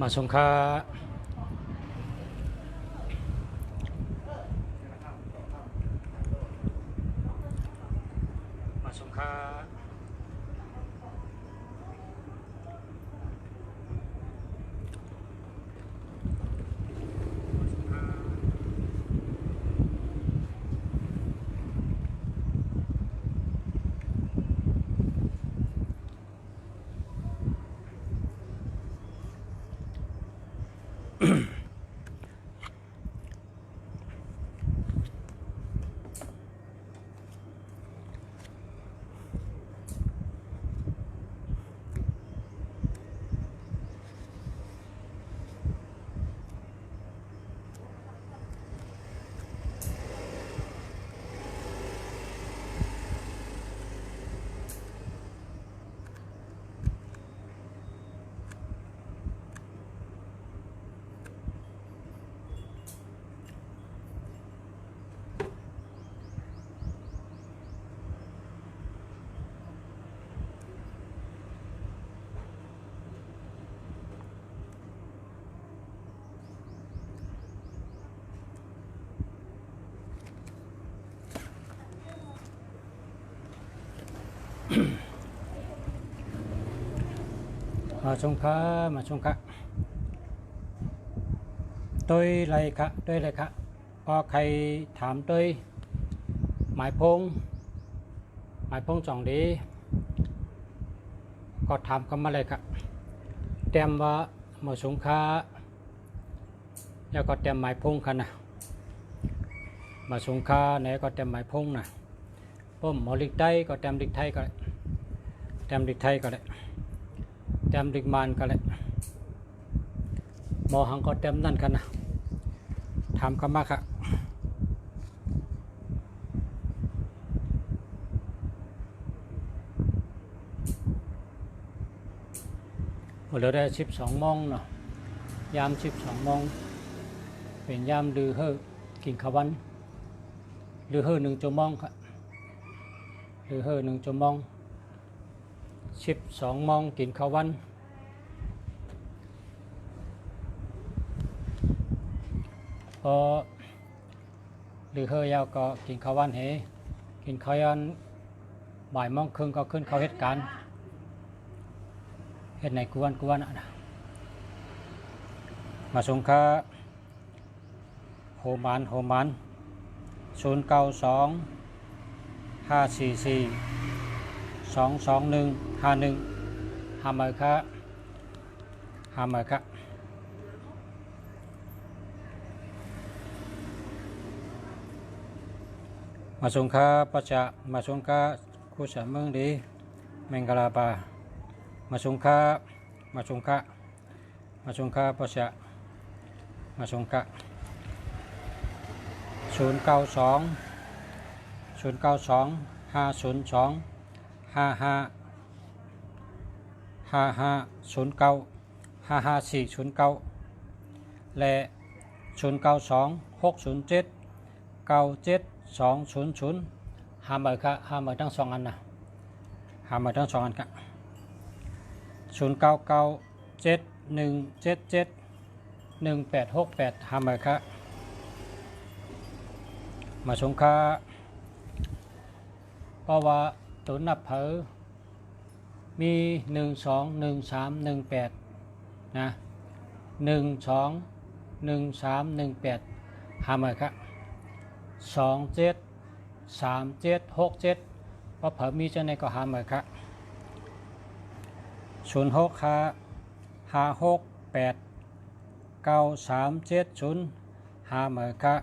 มาสงขลามาสงขลามาสงขลามาสงขลาtôi lại khá tôi lại khá พอใครถามtôi หมายพงจ่องดีก็ถามกันมาเลยครับเตรียมว่ามาสงขลาแล้วก็เตรียมหมายพงกันนะมาสงขลาไหนก็เตรียมหมายพงนะผมหมอลิกไทยก็เตรียมลิกไทยก็ได้เตรียมลิกไทยก็ได้เตรียมลิกมานก็ได้หมอหังก็เตรียมนั่นกันนะถามกันมาครับเราได้12 โมงเนาะยาม12 โมงเป็นยามดือเฮอกินข้าววันดือเฮอ1 ชั่วโมงครับดือเฮอ1 ชั่วโมง12 โมงกินข้าววันพอดือเฮอยาวก็กินข้าววันเหกินข้าวยันบ่ายโมงครึ่งก็ขึ้นเข้าเหตุการณ์เหตุไหนกวนนะมาสงขลาโฮมาน092 544 221 51หาเมอค่ะมาสงขลาปัจจะมาสงขลาคุสาเมืองดีเมงกลาปามาสงขลาปัจจะมาสงขลา092 502 5509 55409และ092 607 97 200หาเมอค่ะหาเมอทั้ง2 อันนะหาเมอทั้ง2 อันค่ะ099 7177 1868หาเมอค่ะมาสงขลาเพราะว่าตัวนับเผอมี121318นะ121318หาเมอค่ะ273767เพราะเผอมีเจ้าในก็หาเมอค่ะ06 568 9370หาเมอค่ะ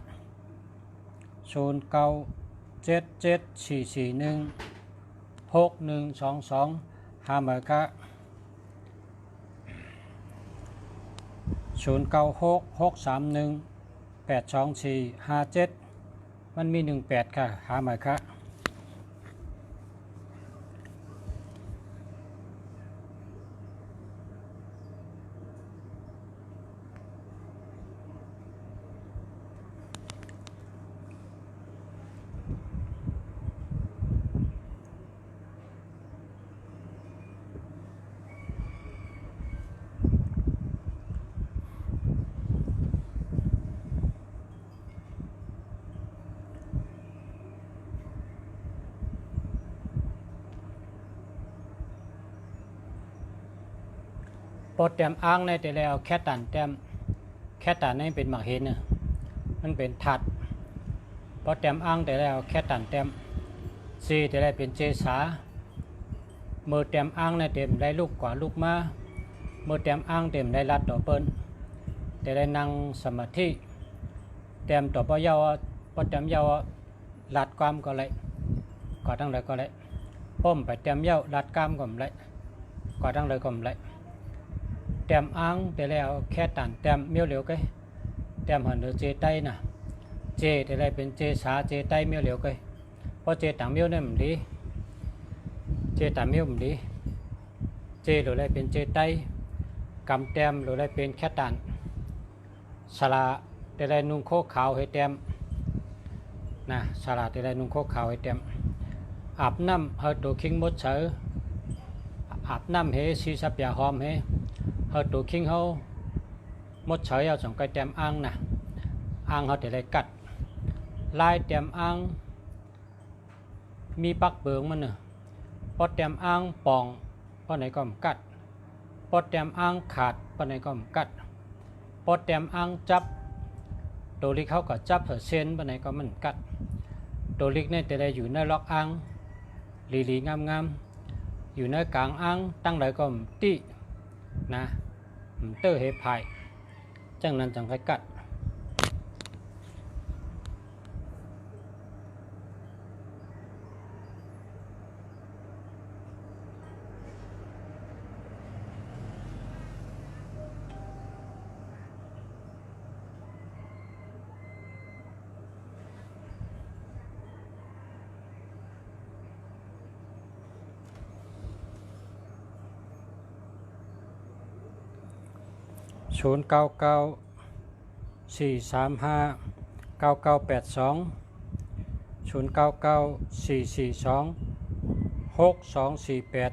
0977 441 6122หาเมอค่ะ096 631 82457มันมี18ค่ะหาเมอค่ะ ปอดแต้มอ้างในแต่แล้วแค่ตันแต้มแค่ตันนี่เป็นหมากเห็นน่ะมันเป็นถัดปอดแต้มอ้างแต่แล้วแค่ตันแต้มเจแต่แล้วเป็นเจสาเมื่อแต้มอ้างในเต็มได้ลูกกว่าลูกมาเมื่อแต้มอ้างเต็มได้รัดต่อเปิ้นแต่ได้นั่งสมาธิแต้มต่อปอยาวปอดแต้มยาวรัดความก็เลยก็ตั้งเลยก็เลยป้มไปแต้มยาวรัดกล้ามก็เลยก็ตั้งเลยก็เลยแต้มอ้างแต่แล้วแค่ตันแต้มเมียวเหลียวก็แต้มหันหรือเจไตน่ะเจแต่ไรเป็นเจสาเจไตเมียวเหลียวก็เพราะเจต่างเมียวเนี่ยมันดีเจต่างเมียวมันดีเจหรือไรเป็นเจไตกำแต้มหรือไรเป็นแค่ตันสละแต่ไรนุ่งโคขาวให้แต้มนะสละแต่ไรนุ่งโคขาวให้แต้มอาบน้ำเฮาตัวคิงมดเสืออาบน้ำเฮซีสับยาหอมเฮเฮาตัวคิงเฮามดเฉยเอาสองไก่แต้มอ่างนะอ่างเฮาแต่ไรกัดลายแต้มอ่างมีปักเบืองมันเนอะปอดแต้มอ่างปองปอดไหนก็กัดปอดแต้มอ่างขาดปอดไหนก็กัดปอดแต้มอ่างจับตัวลิกเขาก็จับเส้นปอดไหนก็มันกัดตัวลิกเนี่ยแต่ไรอยู่ในล็อกอ่างลีงามอยู่ในกลางอ่างตั้งไหนก็ตีนะเตอร์เฮพายจังนั้นจังไคกัด099-435-9982 099-442-6248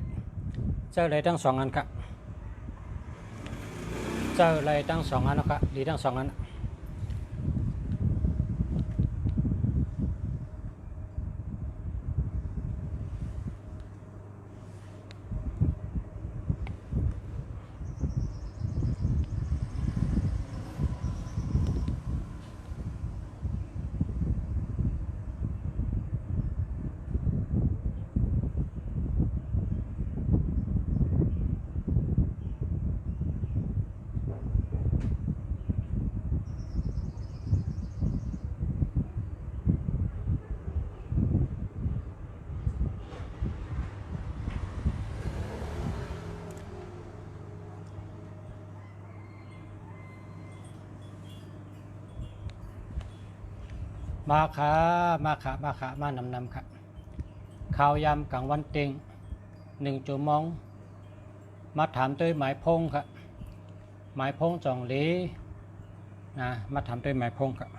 เจออะไรทั้งสองอันครับเจออะไรทั้งสองอันนะครับดีทั้งสองอันมาค่ะมานำครับข่าวยำกลางวันเต็ง1 ชั่วโมงมาถามด้วยหมายพงครับหมายพงจองหลีนะมาถามด้วยหมายพงครับ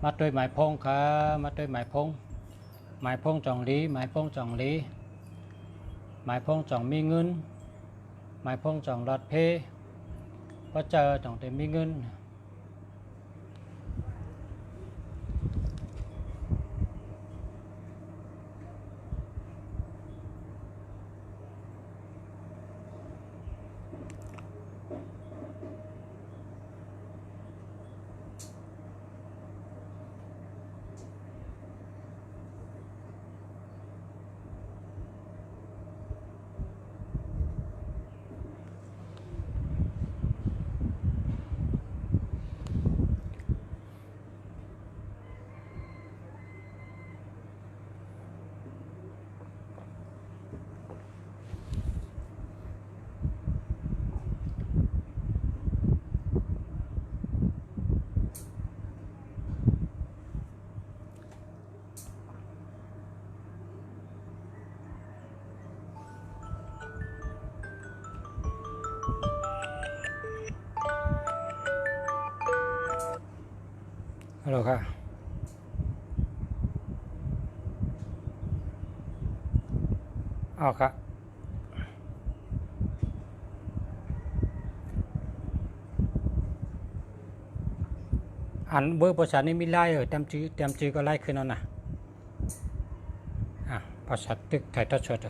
มาด้วยหมายพงครับมาด้วยหมายพงจองหลีหมายพงจองหลีหมายพงจองมีเงินหมายพงจองรถเพพอเจอต้องได้มีเงินฮัลโหลค่ะเอาค่ะอันเบอร์ประชานี่มีไล่เต็มจื้อก็ไล่ขึ้นแล้วนะ ภาษาตึกไทยทอดสด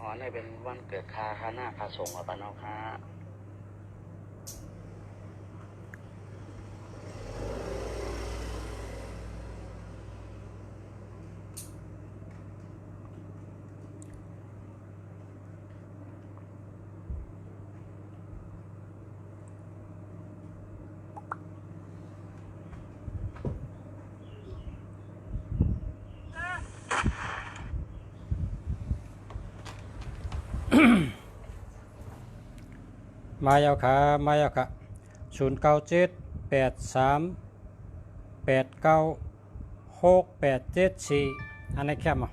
อ๋อนี่เป็นวันเกิดคาหน้าคาส่งอ่ะป้าน้องค่ะมาเอาค่ะ0978389687อันนี้แค่มา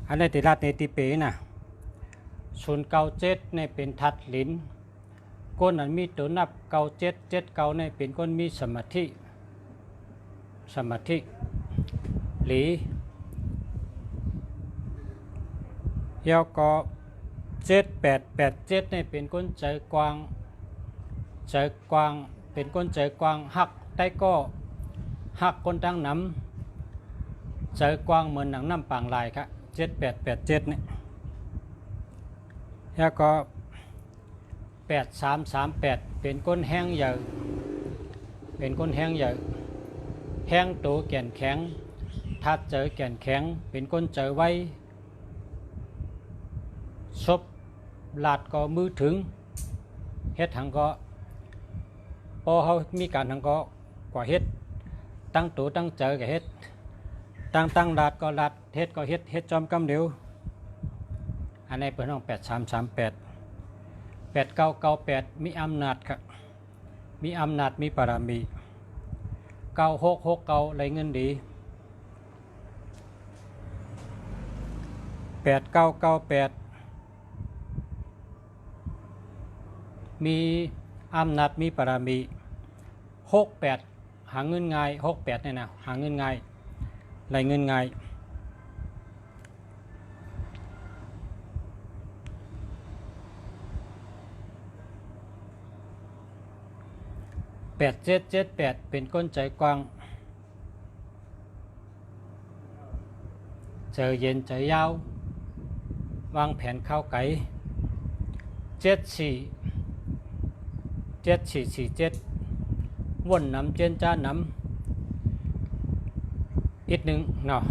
อันนี้ติรัดในติเป๋นะ097ในเป็นทัดลิ้นก้นอันมีตัวนับ9779ในเป็นก้นมีสมาธิหลีเยาก็7887ในเป็นก้นใจกว้างเป็นก้นใจกว้างหักได้ก็หักก้นตั้งน้ำใจกว้างเหมือนหนังน้ำปางลายครับ7887เนี่ยแล้วก็8338เป็นก้นแห้งใหญ่แห้งโตแก่นแข็งทัดเจอแก่นแข็งเป็นก้นเจอไว้ซบลาดก็มือถึงเฮ็ดหังก็พอเขามีการหังก็กว่าเฮ็ดตั้งตัวตั้งเจอกับเฮ็ดตั้งลาดก็ลาดเฮ็ดก็เฮ็ดจอมกำเดียวอันนี้เป็นห้อง8338 8998มีอำนาจครับมีอำนาจมีปรามี9669ไรเงินดี8998มีอำนาจมีปรามี68หาเงินง่าย68เนี่ยนะหาเงินง่ายไรเงินง่าย8778เป็นก้นใจกว้างเจอเย็นใจยาววางแผนเข้าไก่7447วนน้ำเจนจ้าน้ำอีกหนึ่งเนาะ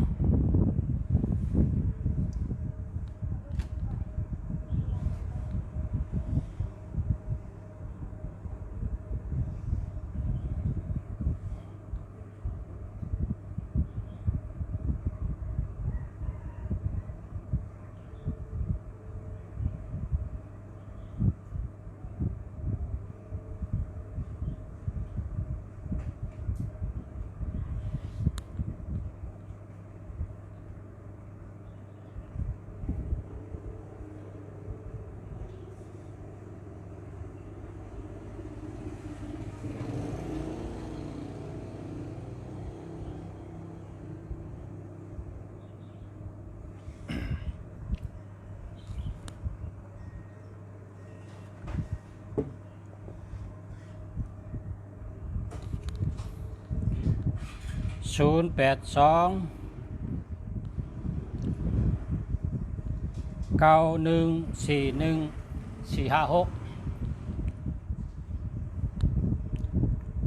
082914146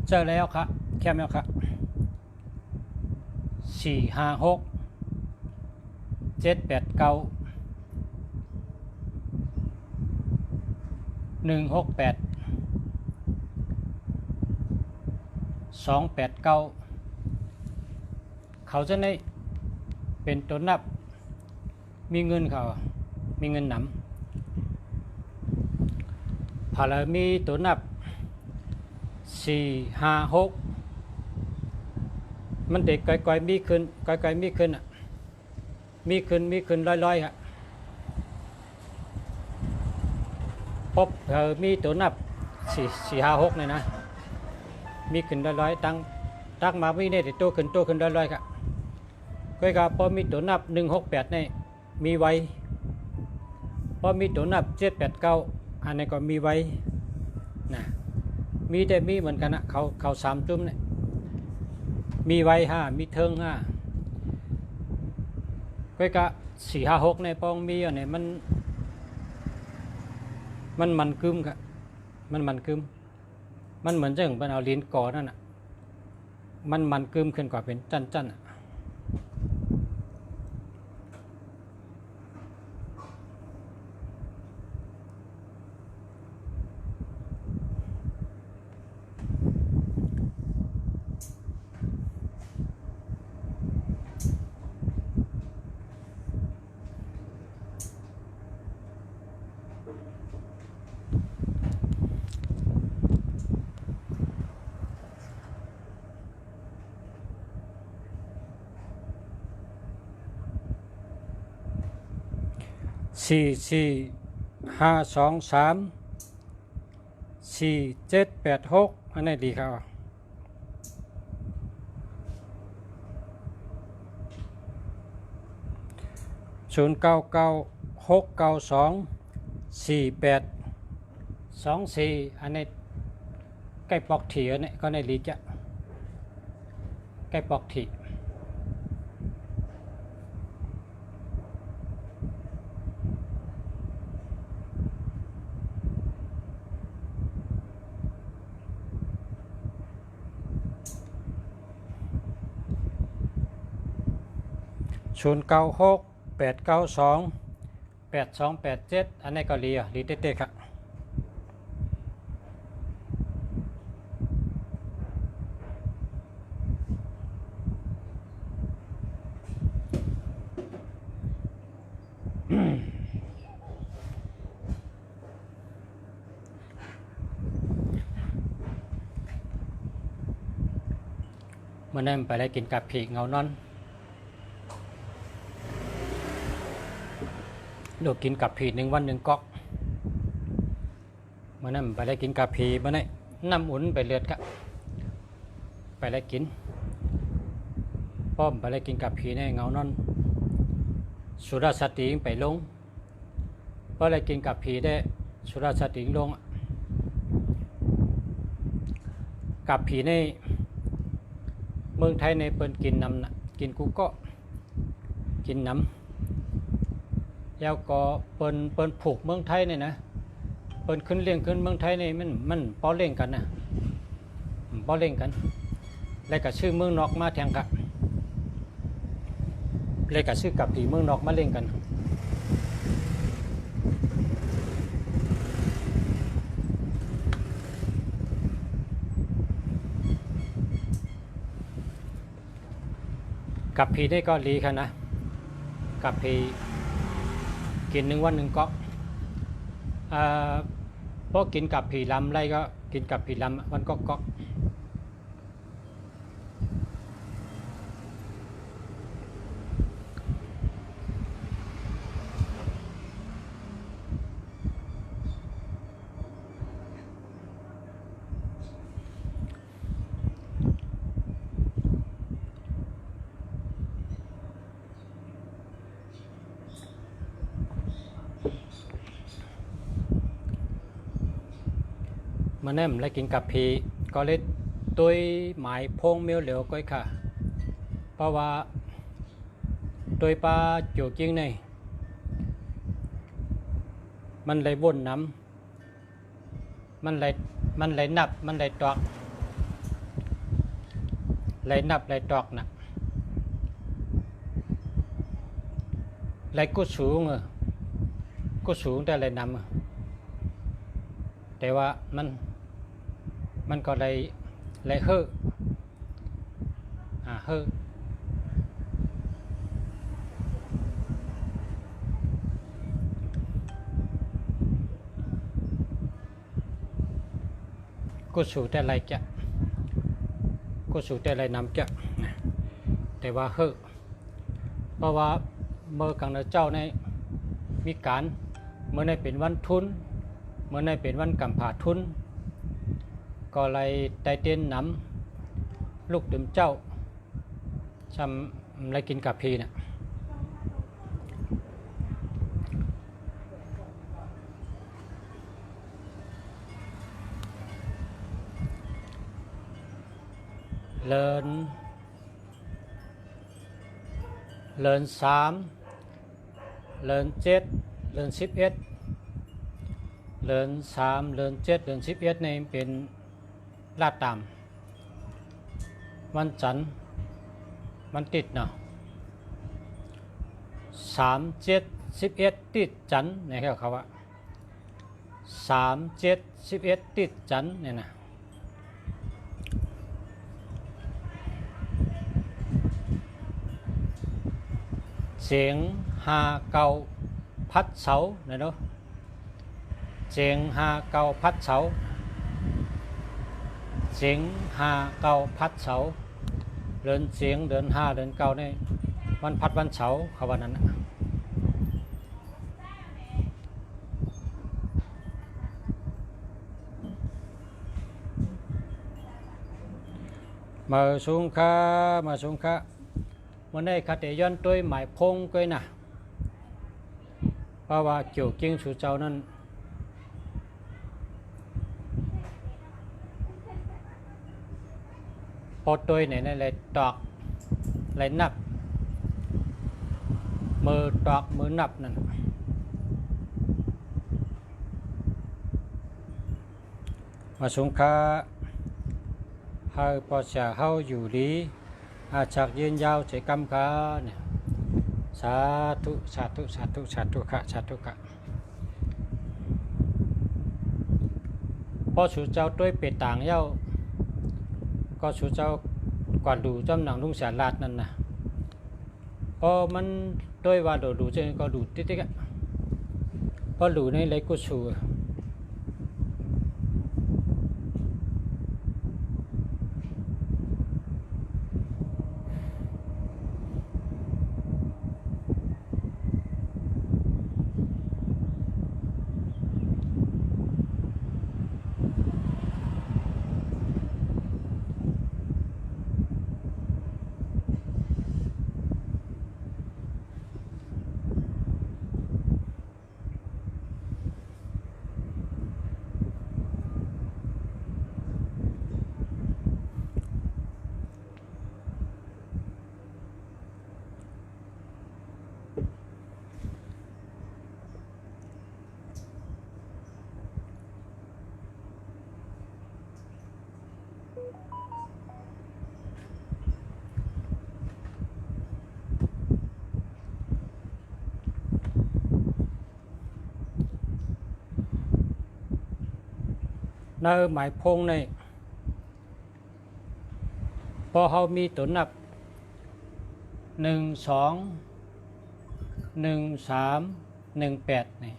เจอแล้วครับแคมแล้วครับ456 789 168 289เขาจะได้เป็นตัวนับมีเงินเขามีเงินหนำพารามีตัวนับ456 มันเด็กก่อยๆมีขึ้นก่อยๆมีขึ้นอ่ะมีขึ้นร้อยๆอ่ะพบมีตัวนับ4 5 6เนี่ยนะมีขึ้นร้อยๆตั้งมามีเนี่ยโตขึ้นร้อยๆครับก็ก็พอมีตัวนับ168เนี่ยมีไว้พอมีตัวนับ789อันนี้ก็มีไว้นะมีแต่มีเหมือนกันนะเขา3จุ่มเนี่ยมีไว้5มีเทิง5ก็4 5 6ในปองมีอันนี้มันกึมครับมันกึมมันเหมือนจังเป็นเอาลิ้นก่อนั่นน่ะมันกึมขึ้นกว่าเป็นจั่นๆอ่ะ4 4 5 2 3 4 7 8 6อันนี้ดีครับ0996924824อันนี้ใกล้ปอกถี่อันนี้ก็ในลีจะใกล้ปอกถี่0968928287อันนี้ก็ลีเด็ดๆครับเมื่อนั้นไปได้กินกับผีเงานอนดูกินกับผี1 วัน 1ก๊อกเมื่อนั้นไปได้กินกับผีเมื่อนั้นน้ำอุ่นไปเลือดครับไปได้กินป้อมไปได้กินกับผีในเงานอนสุรสติงไปลงพอได้กินกับผีได้สุรสติงลงกับผีในเมืองไทยในเปิ้นกินน้ำนะกินกูก็กินน้ำแล้วก็เปิ้นผูกเมืองไทยเนี่ยนะเปิ้นขึ้นเลี้ยงขึ้นเมืองไทยนี่มันป้อเล่งกันนะป้อเล่งกันแล้วก็ชื่อเมืองนอกมาแทงครับแล้วก็ชื่อกับผีเมืองนอกมาเล่งกันกับผีได้ก็ลีค่ะนะกับผีกิน1 วัน 1ก๊อกพอกินกับผีลำไรก็กินกับผีลำวันก๊อกมาแนมและกินกับผีก็เลยตัวหมายพงเมียวเหลวก้อยค่ะเพราะว่าตัวปลาจูจริงนี่มันเลยวนน้ำมันเลยนับมันเลยตอกเลยนับเลยตอกนะเลยกุสูงแต่เลยนำแต่ว่ามันก็เลยเฮ่อเฮ่อกุสูแต่ไรจะกุสูแต่ไรนำจะ แต่ว่าเฮ้อเพราะว่าเมื่อกังเจ้าในมีการเมื่อในเป็นวันทุนเมื่อในเป็นวันกำผาทุนก็เลยได้เต้นนำลูกดื่มเจ้าจำอะไรกินกับพีเนี่ยเลิน3เลิน7เลิน11เลิน3เลิน7เลิน11ในเป็นลาดตามวันจันทร์มันติดเนาะ3 7 11ติดจันทร์เนี่ยเขาว่า3 7 11ติดจันทร์เนี่ยนะเสียง5 9พัดเสาเนี่ยเนาะเสียง5 9พัดเสาเสียง5 9พัดเสาเดินเสียงเดิน5เดิน9นี่วันพัดวันเสาเขาว่านั้นนะมาสูงค่าวันนี้คาเตย้อนตัวหมายพงก้อยนะเพราะว่าเกี่ยวกิ้งสู่เจ้านั้นพอตัวไหนนั่นเลยตอกเลยนับมือตอกมือนับนั่นมาสงค้าให้พอจะเข้าอยู่ดีอาจากยืนยาวใจกำขาเนี่ยสาธุสาธุสาธุสาธุค่ะสาธุค่ะพอสู่เจ้าด้วยเป็ดต่างเย้าก็สู่เจ้าก่อนดูจำหนังลุงแสนลาดนั่นนะพอมันด้วยว่าดูเจนก็ดูติ๊กๆพอดูในเล็กกุชูในหมายพงในพอเขามีตัวนับ1 2 1 3 1 8นี่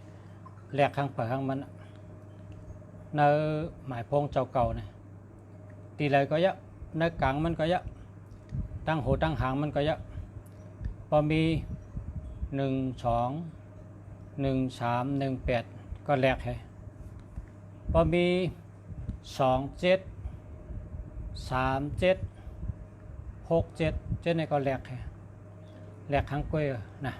แลกข้างเปิดข้างมันในหมายพงเจ้าเก่าเนี่ยตีเลยก็เยอะในกลางมันก็เยอะตั้งหูตั้งหางมันก็เยอะพอมี1 2 1 3 1 8ก็แลกให้พอมี2 7 3 7 6 7เจ้าในก็แลกให้แลกข้างกล้วยนะ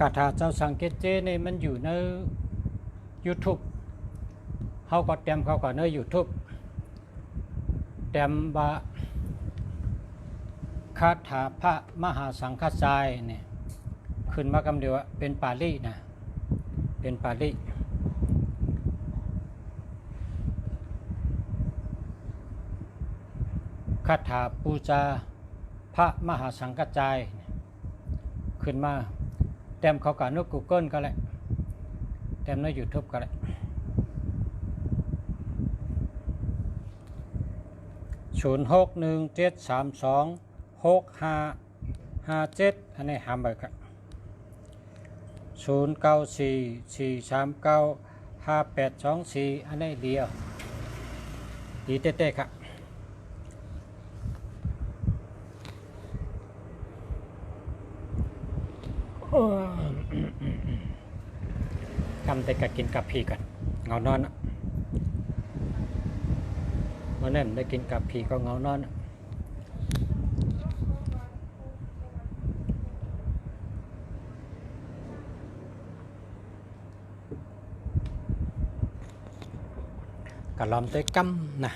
กาถาเจ้าสังเกตเจนี่มันอยู่ใน YouTube เฮาก็เตรียมเขาก็ใน YouTube เตรียมว่าคาถาพระมหาสังฆจายเนี่ยขึ้นมากำเดียวเป็นปาลีนะเป็นปาลีคาถาปูจาพระมหาสังฆจายขึ้นมาเต็มเขากับใน Google ก็แหละเต็มใน YouTube ก็แหละ0617326557อันนี้หามไปครับ0944395824อันนี้เดียวดีเต้ๆครับทำแต่กะกินกับพี่กันเงานอนเมื่อนั้นได้กินกับพี่ก็เงานอนกะลอมเต้กัมนะ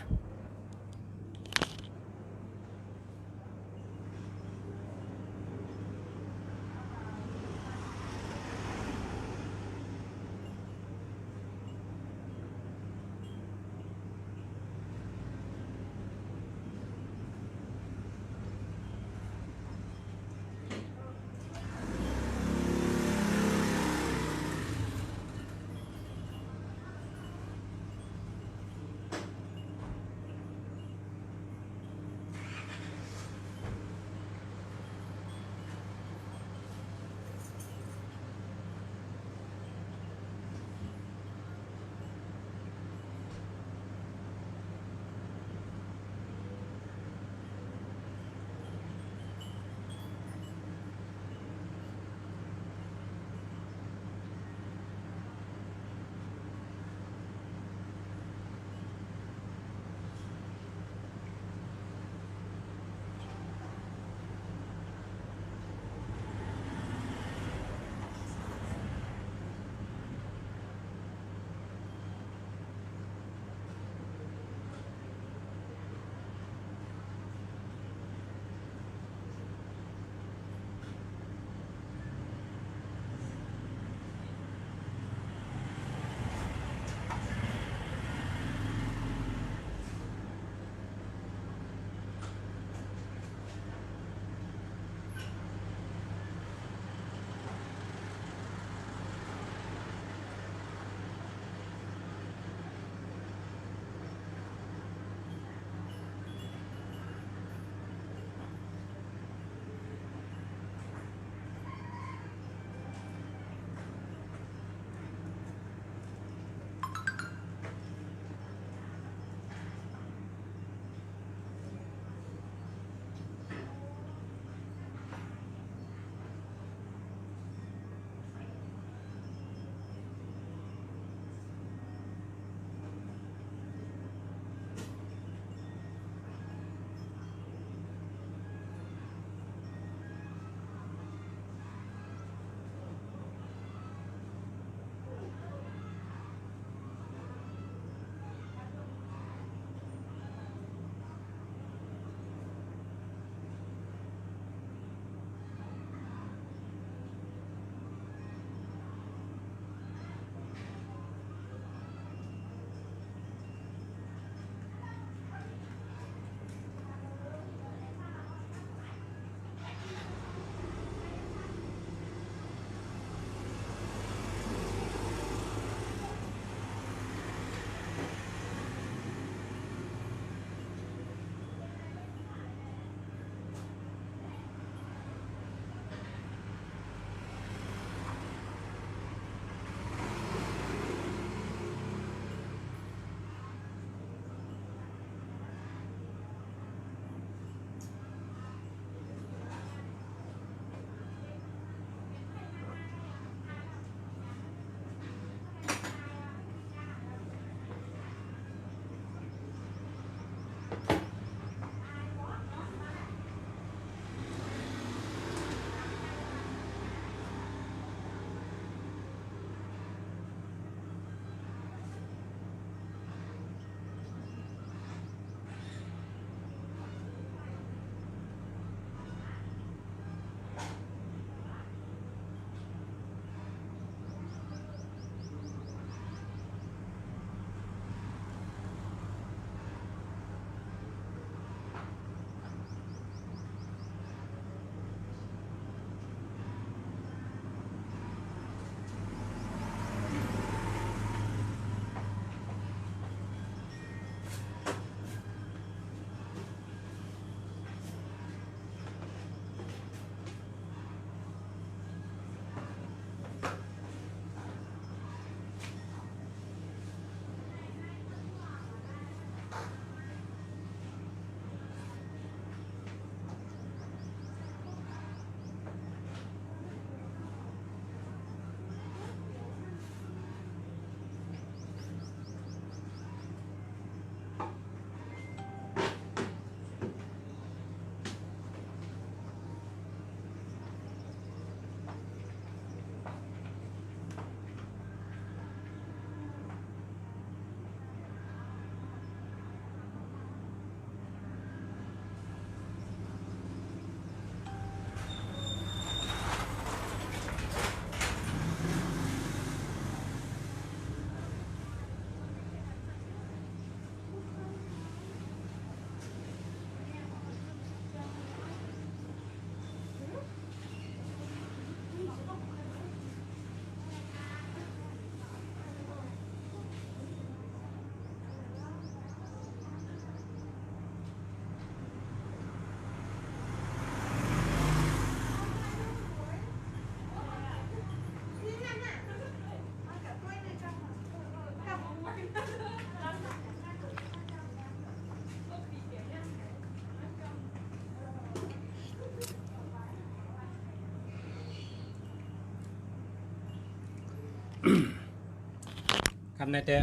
ำในแต่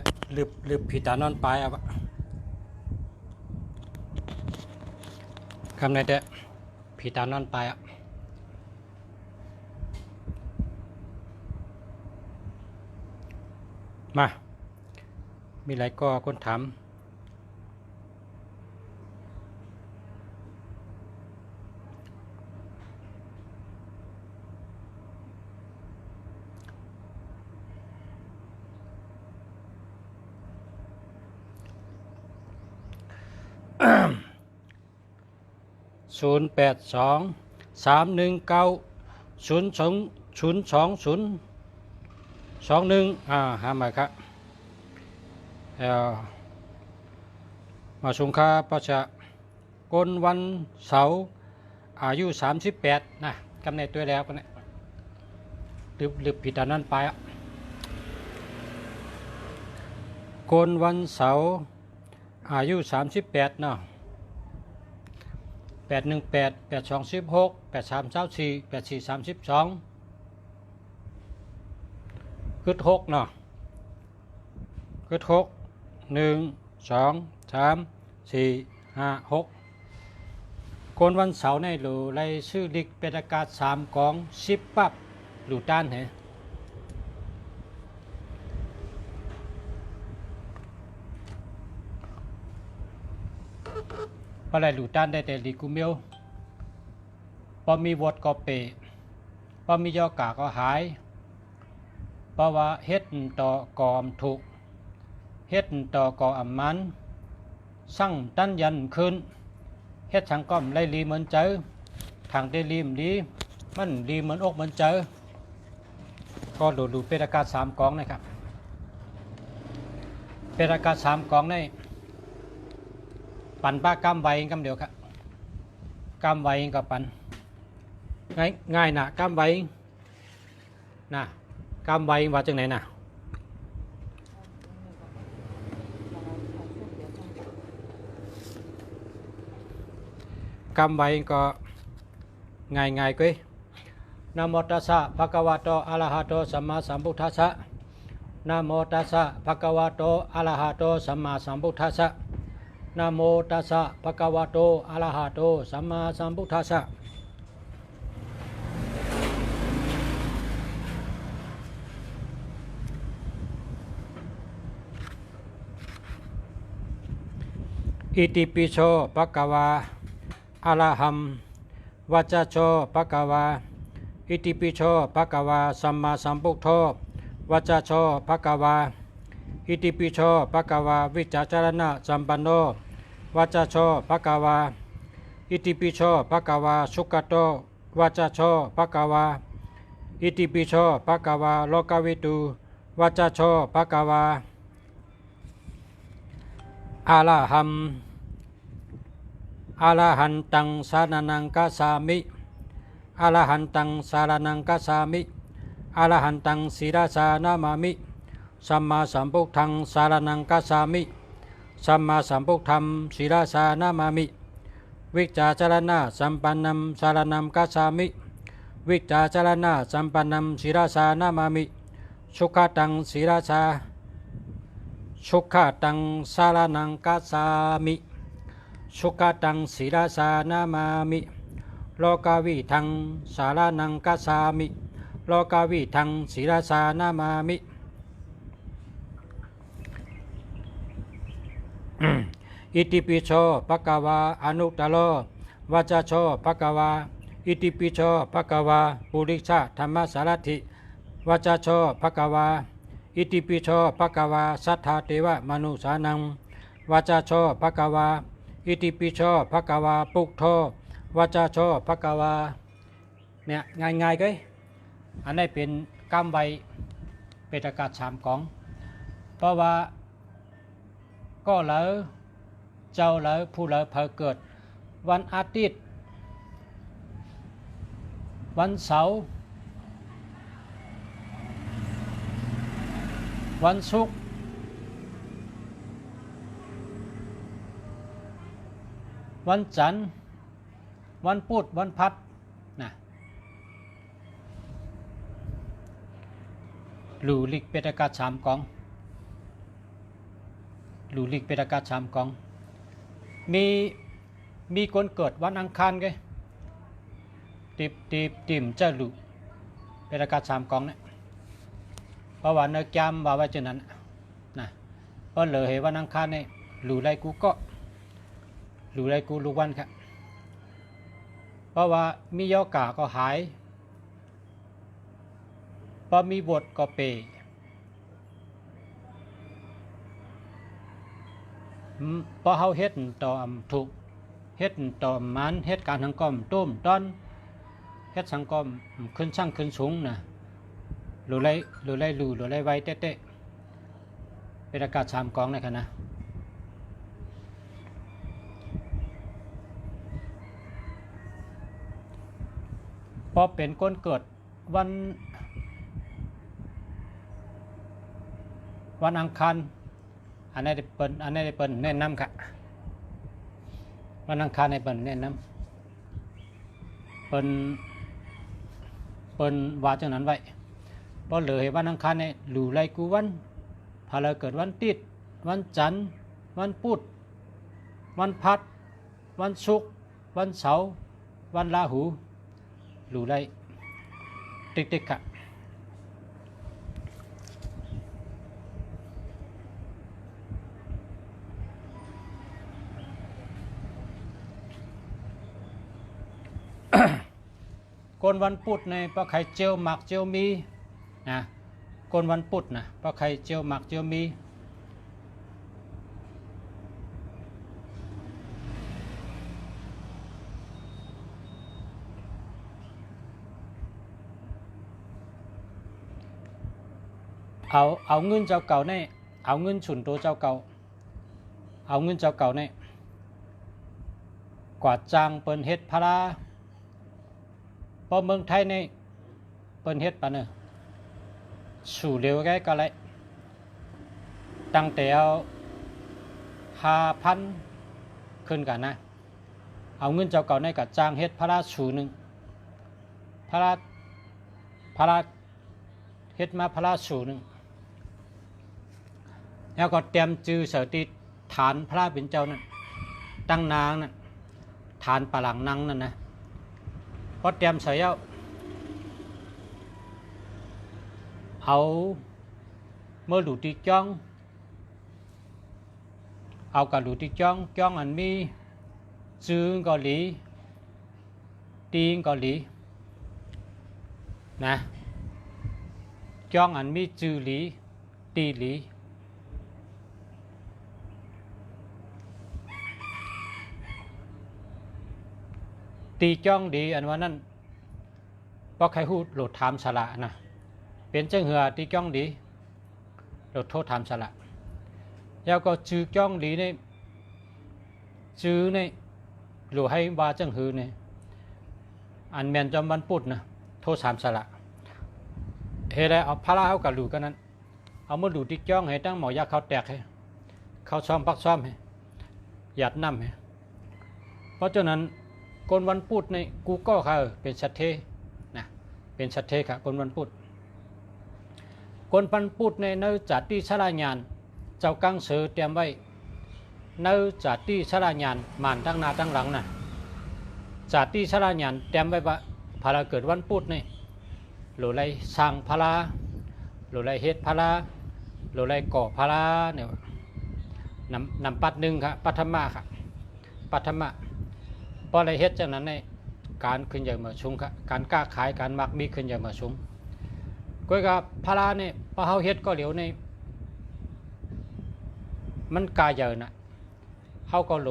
ลืบผีตานอนปลายอ่ะคำในแต่ผีตานอนปลายอ่ะมามีอะไรก็คนถาม0823190221หาใหม่ครับมาสงขลาประชากลวันเสาร์อายุ38นะกำเนิดตัวแล้วกันเนี่ยลืบผิดอันนั้นไปอ่ะกลวันเสาร์อายุ38เนาะ818821683248432คือ6เนาะคือ6 1 2 3 4 5 6คนวันเสาร์ในหลูไล่ชื่อลิกเป็นอากาศ3กอง10ปั๊บหลูต้านเหรอปลายหลูต้านได้แต่ลิกูเมียวพอมีวดก็เปพอมียอกาก็หายเพราะว่าเฮ็ดต่อกอมถูกเฮ็ดต่อกออำมันสั่งตั้นยันคืนเฮ็ดสังก้อมไล่ลีเหมือนเจอทางได้ลีมดีมันดีเหมือนอกเหมือนเจอก็ดูเป็นอากาศ3กองนะครับเป็นอากาศ3กองในปั่นป้ากำไว้กำเดียวครับกำไว้กับปั่นง่ายนะกำไว้นะกำไว้ว่าจังไหนนะกำไว้ก็ง่ายกุ้ยนะโมตัสสะภะคะวะโตอะระหะโตสัมมาสัมพุทธัสสะนะโมตัสสะภะคะวะโตอะระหะโตสัมมาสัมพุทธัสสะนะโมตัสสะภะคะวะโตอะระหะโตสัมมาสัมพุทธัสสะอิติปิโสภะคะวะอะระหังวัจจโชภะคะวะอิติปิโสภะคะวะสัมมาสัมพุทโธวัจจโชภะคะวะอิติปิโสภะคะวะวิจารณะสัมปันโนวัจจโชภะคะวะอิติปิโสภะคะวะสุขโตวัจจโชภะคะวะอิติปิโสภะคะวะโลกวิตูวัจจโชภะคะวะอะระหังอะระหันตังสารนังกัสสามิอะระหันตังสารนังกัสสามิอะระหันตังศีราสานามามิสัมมาสัมพุทธังสารนังกัสสามิสัมมาสัมพุทธังศีราสานามามิวิจาจารณะสัมปันนัมสารนังกัสสามิวิจาจารณะสัมปันนัมศีราสานามามิสุขตังศีราสาสุขตังสารนังกัสสามิสุขตังศีราสานามามิโลกาวิทังสารนังกัสสามิโลกาวิทังศีราสานามามิอิติปิโสภะคะวะอนุตตโรวัจจโชภะคะวะอิติปิโสภะคะวะปุริสะธรรมสารถิวัจจโชภะคะวะอิติปิโสภะคะวะสัทธาเทวมนุสานังวัจจโชภะคะวะอิติปิโสภะคะวะปุกโธวัจจโชภะคะวะเนี่ยง่ายๆก็อันนี้เป็นกำไว้เป็นอากาศ3กองเพราะว่าก็แล้วเจ้าแล้วผู้แล้วเผยเกิดวันอาทิตย์วันเสาร์วันศุกร์วันจันทร์วันพุธวันพฤหัสนะหลูลิกเป็นอากาศ3กอง หลูลิกเป็นอากาศ3กองมีคนเกิดวันอังคารไงติมจะหลูเป็นอากาศ3กองเนี่ยเพราะว่าเนื้อจำว่าไว้เช่นนั้นนะเพราะเลยวันอังคารเนี่ยหลูไรกูก็หลูไรกูลูกวันครับเพราะว่ามียอกาก็หายพอมีบทก็เปพอเฮาเฮ็ดต่อถูกเฮ็ดต่อมันเฮ็ดการสังคมต้มต้นเฮ็ดสังคมขึ้นช่างขึ้นสูงนะหรือไรไว้เต๊ะเป็นอากาศ3กองนะครับนะพอเป็นก้นเกิดวันอังคารอันนี้ได้เปิ้นแนะนำค่ะวันอังคารในเปิ้นแนะนำเปิ้นว่าจังนั้นไว้เพราะเลยวันอังคารในหลู่ไรกูวันพาเราเกิดวันติดวันจันทร์วันพุธวันพัดวันศุกร์วันเสาร์วันราหูหลู่ไรติ๊กๆค่ะคนวันพุธในปลาไข่เจียวหมักเจียวมีนะคนวันพุธนะปลาไข่เจียวหมักเจียวมีเอาเงินเจ้าเก่าเนี่ยเอาเงินฉุนตัวเจ้าเก่าเอาเงินเจ้าเก่าเนี่ยกวาดจางเปิ้นเฮ็ดพาราพอเมืองไทยในเปิ้นเฮ็ดปะเนอะสู่เร็วแกก็เลยตั้งแต่เอา5,000ขึ้นกันนะเอาเงินเจ้าเก่าในกับจ้างเฮ็ดพาราสู่หนึ่งพาราเฮ็ดมาพาราสู่หนึ่งแล้วก็เตรียมจื้อเสติฐานพระเป็นเจ้านั่นตั้งนางนั่นฐานปะหลังนังนั่นนะพอเตรียมเสร็จแล้วเอาเมื่อหลุดที่จ้องเอากับหลุดที่จ้องอันมีจื้อเกาหลีตีนเกาหลีนะจ้องอันมีจื้อหลีตีหลีตีจ้องดีอันว่านั่นเพราะใครพูดโหลดถามสละนะเป็นเจ้าเหือตีจ้องดีโหลดโทษถามสละแล้วก็จื้อจ้องดีในจื้อในหรือให้ว่าเจ้าหือในอันแมนจอมวันพุธนะโทษถามสละเฮ้ยแล้วเอาพระราเอากับหลูกันนั้นเอามาหลูตีจ้องให้ตั้งหมอยาเขาแตกให้เขาซ้อมปักซ้อมให้หยัดน้ำให้เพราะฉะนั้นคนวันพุธในกูก็ค่ะเป็นชัดเทนะเป็นชัดเทค่ะคนวันพุธคนวันพุธในเนื้อจัดที่ชลายานเจ้ากังเสือเตรียมไว้เนื้อจัดที่ชลายานมานทั้งหน้าทั้งหลังนะจัดที่ชลายานเตรียมไว้ว่าพาราเกิดวันพุธในหรือไรสร้างพาราหรือไรเฮ็ดพาราหรือไรก่อพาราเนี่ยนำปัดหนึ่งค่ะปัทมาค่ะปัทมาพออะไรเฮ็ดจากนั้นในการขึ้นใหญ่มาสูงครับการกล้าขายการมักมีขึ้นใหญ่มาสูงก็กับพาราเนี่ยพอเขาเฮ็ดก็เหลียวในมันกายใหญ่นะเขาก็โล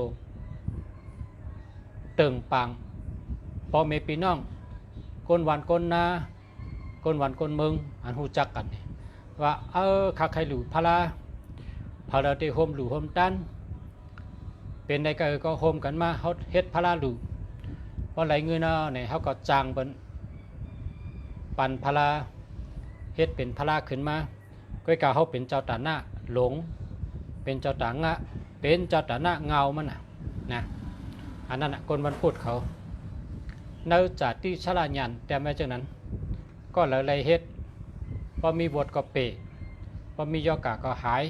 ตึงปังพอเมปีน้องคนวันคนนาคนวันคนเมืองอันหูจักกันว่าข้าใครหลู่พาราที่โฮมหลู่โฮมตันเป็นได้ก็โฮมกันมาเขาเฮ็ดพาราหลู่เพราะไหลเงินเนี่ยเขาก็จ้างเป็นปั่นพาราเฮ็ดเป็นพาราขึ้นมาก็กล่าวเขาเป็นเจ้าตาหน้าหลงเป็นเจ้าตางะเป็นเจ้าตาหน้าเงามันนะอันนั้นคนวันพุธเขาเนื้อจัดที่ชลายันแต่ไม่เช่นนั้นก็เลยเฮ็ดพอมีบทก็เปะพอมียอกาก็หาย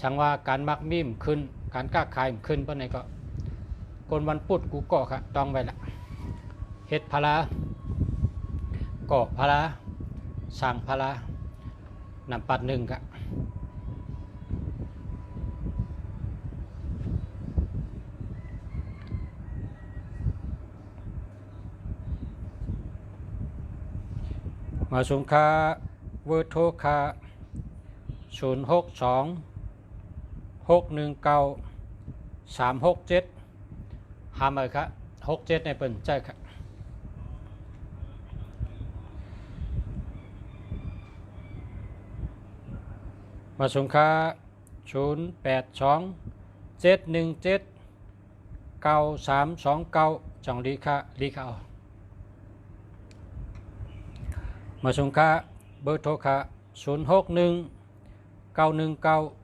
สังว่าการมักมีมขึ้นการก้าขายมขึ้นเพราะไหนก็กนวันพุธกูก่อค่ะต้องไว้ละเฮ็ดพลาก่อพลาสร้างพลานำปัดหนึ่งกะมาสงคาเวอร์โทคา062 619 367หามเลยครับ67ในเปิ่นใจครับมาสงคา082 717 9329จังลีค่ะเอามาสงคาเบอร์โทรค่ะ061 919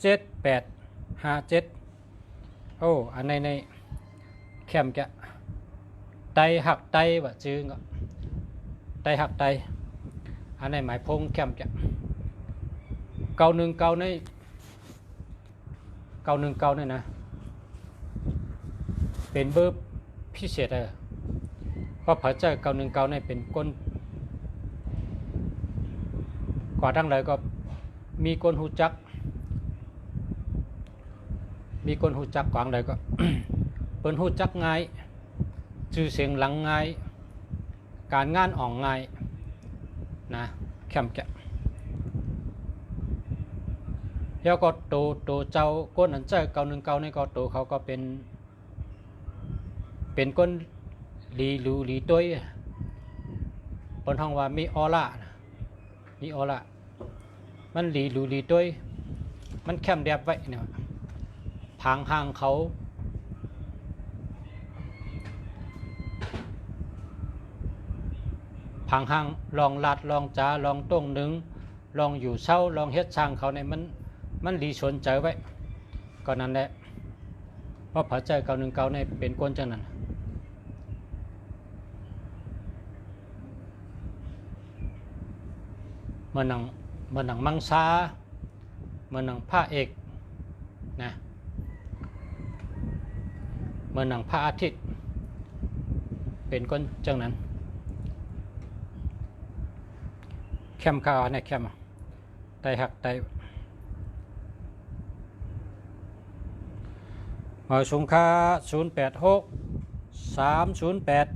7857โอ้อันในแคมจะไตหักไตว่าจื้อก็ไตหักไตอันในหมายพงแคมจะ919ในนะเป็นเบอร์พิเศษเพราะพระเจ้า919ในเป็นก้นกว่าทั้งหลายก็มีคนหูจักกว่างใดก็ เปิ้นหูจักง่ายชื่อเสียงหลังง่ายการงานออกง่ายนะแคมจะแล้วก็ตัวเจ้าก้นอันเจ้า919นี่ก็ตัวเขาก็เป็นก้นลีต้วยเปิ้นห้องว่ามีออร่ามันลีต้วยมันแคมแดบไว้เนี่ยทางห่างเขาพังห่างลองลัดลองจ้าลองต้งหนึ่งลองอยู่เศร้าลองเฮ็ดช่างเขาเนี่ยมันลีชนใจไว้ก็นั่นแหละเพราะพระเจ้า919เนี่ยเป็นก้นจังนั้นเมื่อหนังมังซาเมื่อหนังพระเอกนะเมื่อหนังพระอาทิตย์เป็นก้นจังนั้นแคมข้าวเนี่ยแคมไตหักไตมาสงคา086 308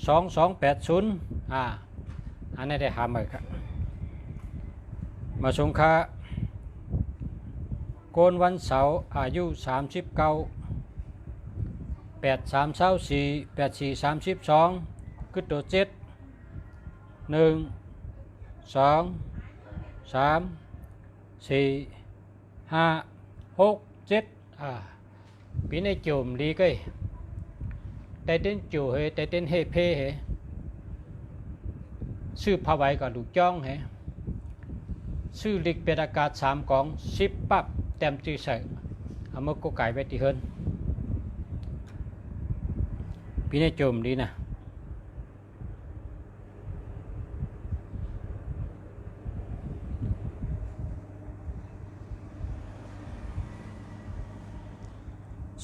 2280อันนี้ได้หาใหม่ครับมาสงคาโกนวันเสาร์อายุ39 8324 8432คือตัว7 1 2 3 4 5 6 7ปีในจุ่มดีก็แต่เต้นจู่เหแต่เต้นเฮเพเหชื่อพาไว้กับลูกจ้องเหชื่อลิกเป็นอากาศ3กอง10ปั๊บเต็มจื่อใส่เอามาก็ไก่ไปที่เฮินปีในจุ่มดีนะ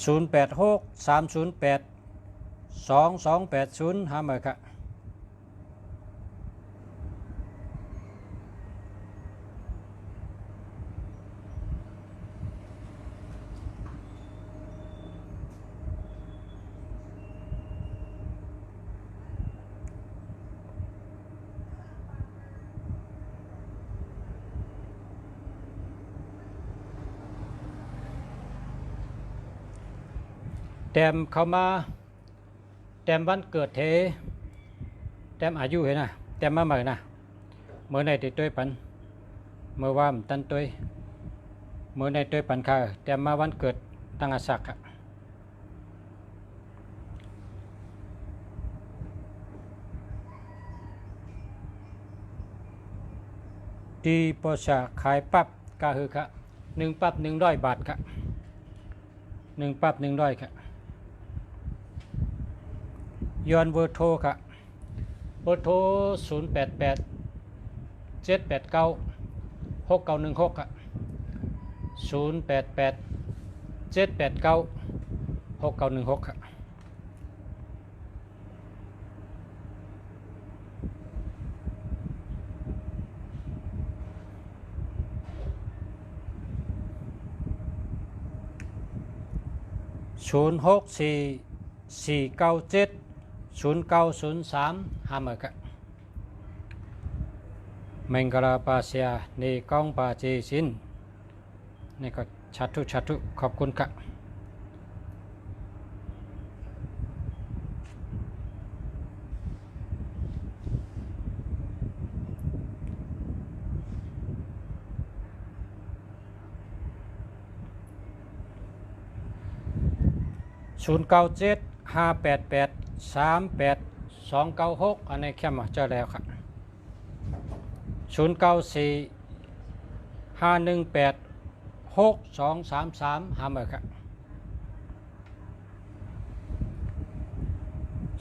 086 308 2280หามาครับแต้มเข้ามาแต้มวันเกิดเทแต้มอายุเห็นนะแต้มมาใหม่นะเมื่อในติดตัวปันเมื่อว่ามตันตัวเมื่อในตัวปันค่ะแต้มมาวันเกิดตั้งอาศักดิ์ที่ปชาขายปั๊บก็คือค่ะ1ปั๊บ100 บาทค่ะ1ปั๊บ100ค่ะย้อนเบอร์โทรค่ะเบอร์โทร088 789 6916ค่ะ 0887896916ครับ0644970903ห้าเมื่อครับเมงกลาปาเซียในกองปาเจซินนี่ก็ชัดทุขอบคุณครับ097588382296อันนี้แค่มาเจอแล้วครับ0945186233ห้าเมื่อครับ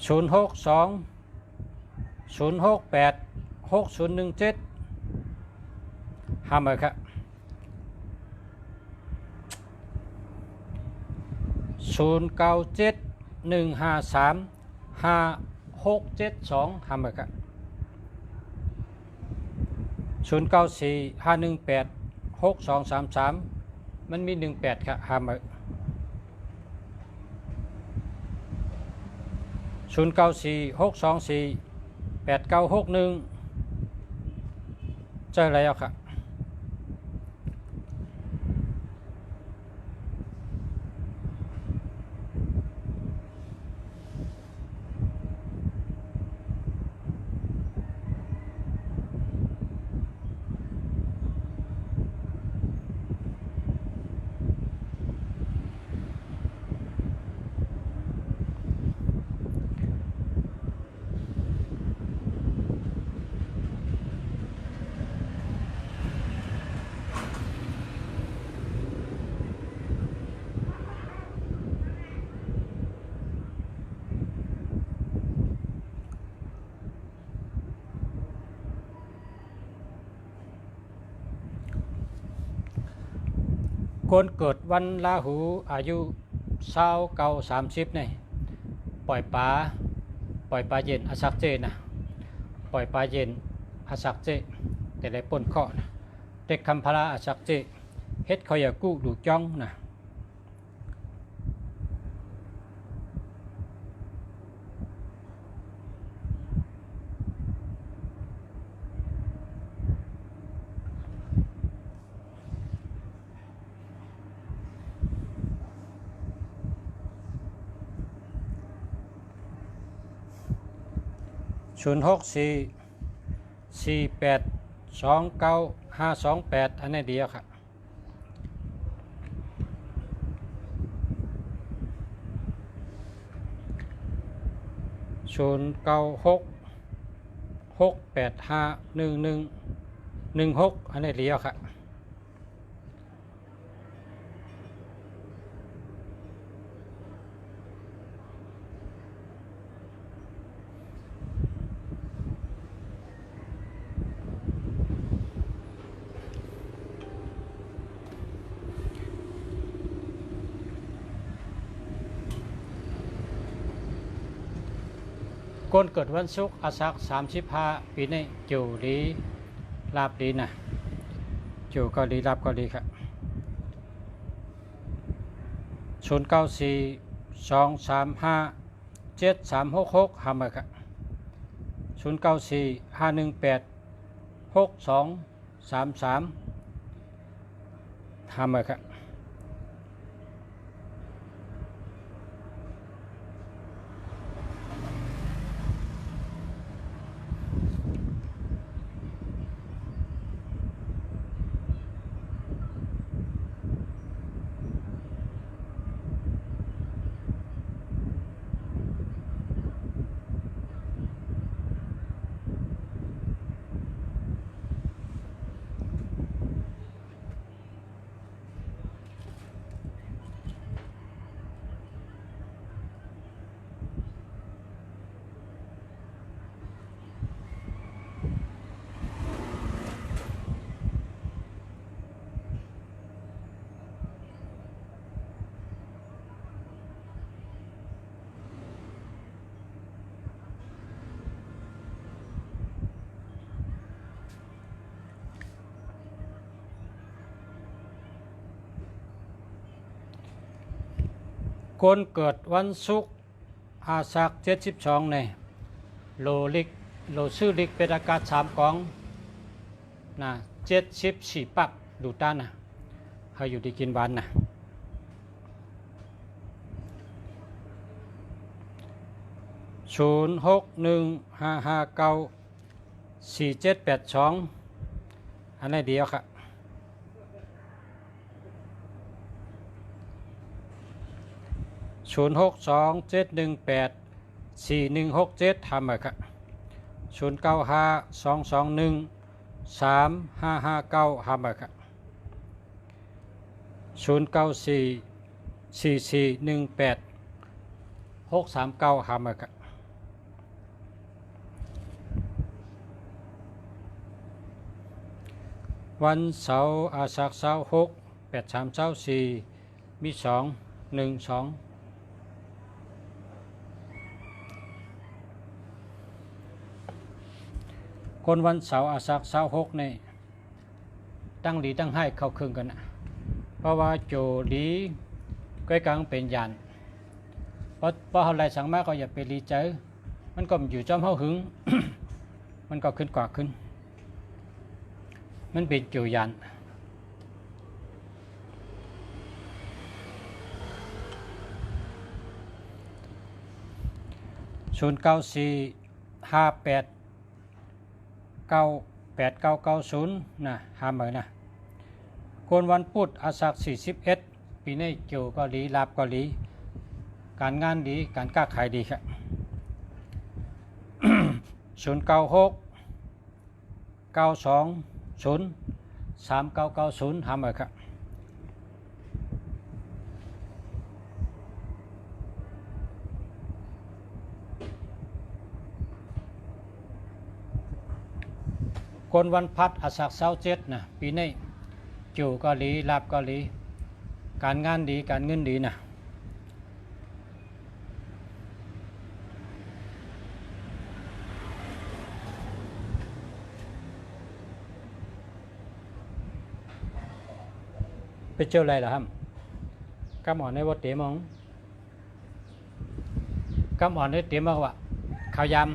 0620686017ห้าเมื่อครับ0971535672ห้าเมื่อครับ0945186233มันมี18ครับห้าเมื่อ0946248961เจอแล้วครับคนเกิดวันลาหูอายุ29-30นี่ปล่อยปลาเย็นอสักเจนะปล่อยปลาเย็นอสักเจแต่ได้ปนข้อนะเด็กคำพลาอสักเจเฮ็ดเขาอยากกู้ดูจ้องนะ0644829528อันนี้เดียวครับ0966851116อันนี้เดียวครับคนเกิดวันศุกร์อาสัก35ปีนี้อยู่ดีลาบดีนะอยู่ก็ดีลาบก็ดีครับ0942357366ห้าเมื่อครับ0945186233ห้าเมื่อครับ คนเกิดวันศุกร์อาสัก72ในโลลิกโลชื่อลิกเป็นอากาศ3กองนะ74ปักดูต้านนะเขาอยู่ที่กินหวานนะ0615594782อันนี้เดียวครับ0627184167ทำไปครับ0952213559ทำไปครับ0944418639ทำไปครับวันเสาร์อาสัก268324มี212คนวันเสาร์อาสัก26นี่ตั้งหลีตั้งให้เข้าครึ่งกันนะเพราะว่าโจหลีก้อยกลางเป็นยันเพราะเขาไรสั่งมากก็อย่าไปรีเจอมันก็อยู่จอมเฮาหึง มันก็ขึ้นกว่าขึ้นมันเป็นโจยัน0945898990นะห้ามเลยนะคนวันพุธอาสัก41ปีนี้เกี่ยวก็ดีลาบก็ดีการงานดีการค้าขายดีครับ0969203990ห้ามเลยครับคนวันพัดอาสัก27นะปีนี้จู่ก็ดีลาบก็ดีการงานดีการเงินดีนะไปเจออะไรเหรอครับกำอ่อนในวัดเตี๋ยมองกำอ่อนในเตี๋ยมบอกว่าข้าวยำ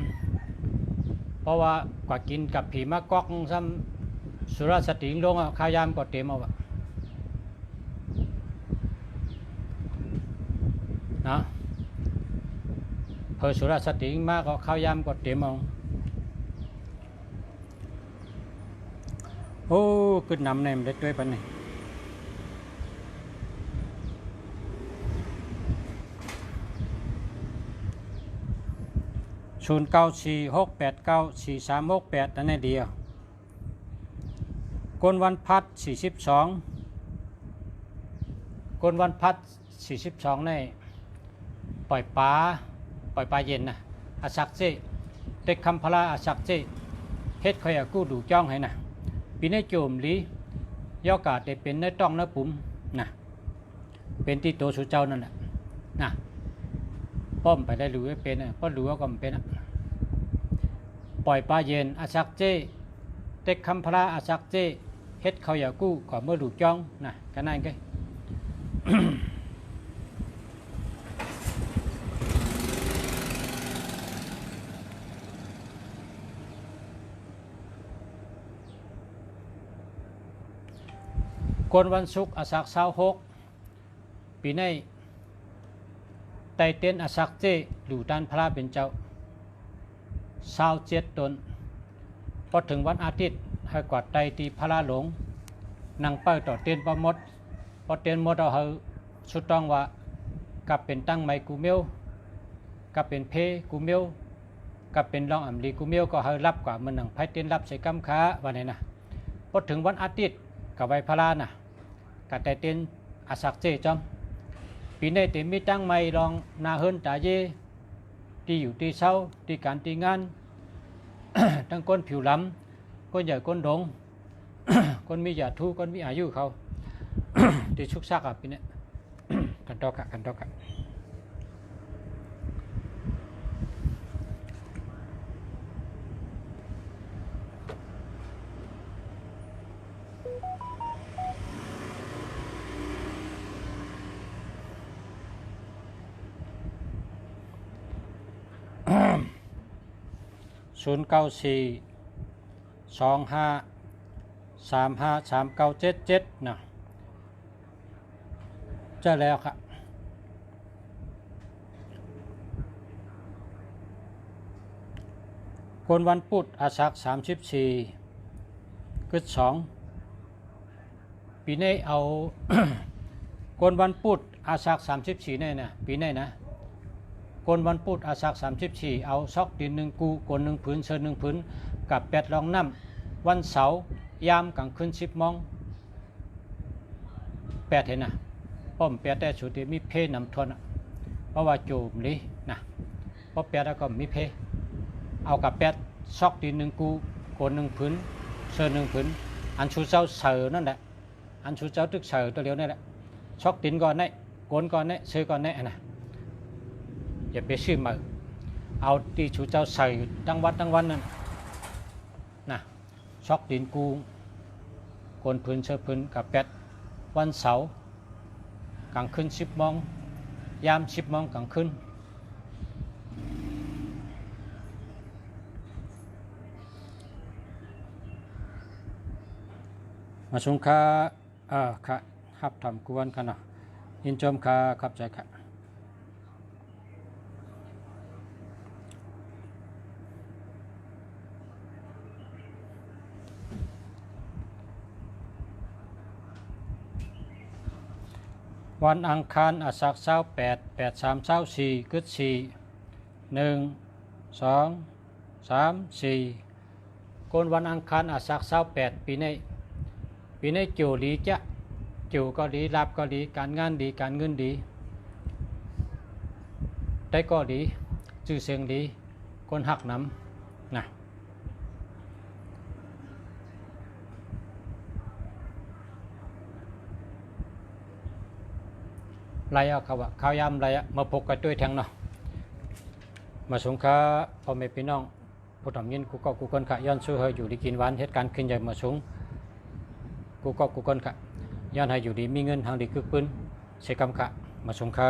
เพราะว่ากว่ากินกับผีมะกอกซ้ำสุรสติงลงข้าวยำก็เตี๋ยมเอาวะนะเพอสุรสติงมากก็ข้าวยำก็เตี๋ยมเอาโอ้ขึ้นนำเนี่ยมันได้ด้วยปะเนี่ย0946894368อันนี้เดียวคนวันพัด42คนวันพัด42นี่ปล่อยปลาเย็นนะอาสักเจเด็กคำพลาอาสักเจเฮ็ดคอยกู้ดูจ้องให้นะปีนี้โจมลีย่อกาดได้เป็นเนื้อต้องเนื้อปุ่มนะเป็นที่โตสุเจ้านั่นแหละนะป้อมไปได้รู้ว่าเป็นเพราะรู้ว่าก็มันเป็นปล่อยปลาเย็นอาสักเจเด็กคำพลาอาสักเจเฮ็ดเขาอย่ากู้ขอเมื่อดูจ้องนะกันนั่นไง คนวันศุกร์อาสัก26ปีนี้ไตเต้นอาสักเจดูด้านพระเป็นเจ้า27ตนพอถึงวันอาทิตย์ให้กวาดไตตีพระหลงนั่งเป้าต่อเต้นประมดพอเต้นหมดเอาเฮาสุดต้องว่ากับเป็นตั้งไมกูเมียวกับเป็นเพกูเมียวกับเป็นรองอัมลีกูเมียวก็เฮารับกว่ามันหนังไพ่เต้นรับใส่กำค้าวันไหนนะพอถึงวันอาทิตย์กับไว้พระนะกับไตเต้นอาสักเจจอมปีนี้เต็มมีตั้งไม่รองนาเฮินตาเยที่อยู่ที่เช้าที่การที่งาน ทั้งคนผิวล้ำคนใหญ่คนดง คนมีหยาทูคนมีอายุเขา ที่ชุกซักอ่ะปีนี้ กันตอกะ นะจะแล้วครับคนวันพุธอาสาฬห34กึศ2ปีนี้เอา คนวันพุธอาสาฬ34เนี่ยนะปีนี้นะคนวันพุธอาสาฬ34เอาซอกดิน1กูกน1ผืนเชิญ1ผืนกับ8รองน้ำวันเสาร์ยามกลางคืน10 โมง8เห็นนะป้อม8แต่สุดที่มีเพนำทวนเพราะว่าจูมนี้นะเพราะ8แล้วก็มีเพเอากับ8ซอกดิน1กูกน1ผืนเชิญ1ผืนอันชูเจ้าเสือนั่นแหละอันชูเจ้าตึกเสือตัวเดียวนี่แหละซอกดินก่อนนี่กนก่อนนี่เสือก่อนนี่นะอย่าไปซื้อมาเอาที่ชูเจ้าใส่ทั้งวันนั่นนะซอกดินกูกนพื้นเชือพื้นกับวันเสาร์กลางคืน10 โมงยาม10 โมงกลางคืนมาชงค่าค่ะฮับทำกวนกันนะยินชมค่ะขับใจค่ะวันอังคารอาสัก28 83 24กึศ4 1 2 3 4คนวันอังคารอาสัก28ปีนี้จู่ดีจ้ะจู่ก็ดีรับก็ดีการงานดีการเงินดีได้ก็ดีชื่อเสียงดีคนหักน้ำนะไรเอาเขาว่าข้าวยำไรมาพกกันด้วยแทงเนาะมาสงค้าพ่อแม่พี่น้องผู้ทำยินกูก็กูคนขะย้อนสู้เฮยอยู่ดีกินหวานเหตุการณ์ขึ้นใหญ่มาสงกูก็กูคนขะย้อนให้อยู่ดีมีเงินทางดีคือปืนเสกรรมขะมาสงค้า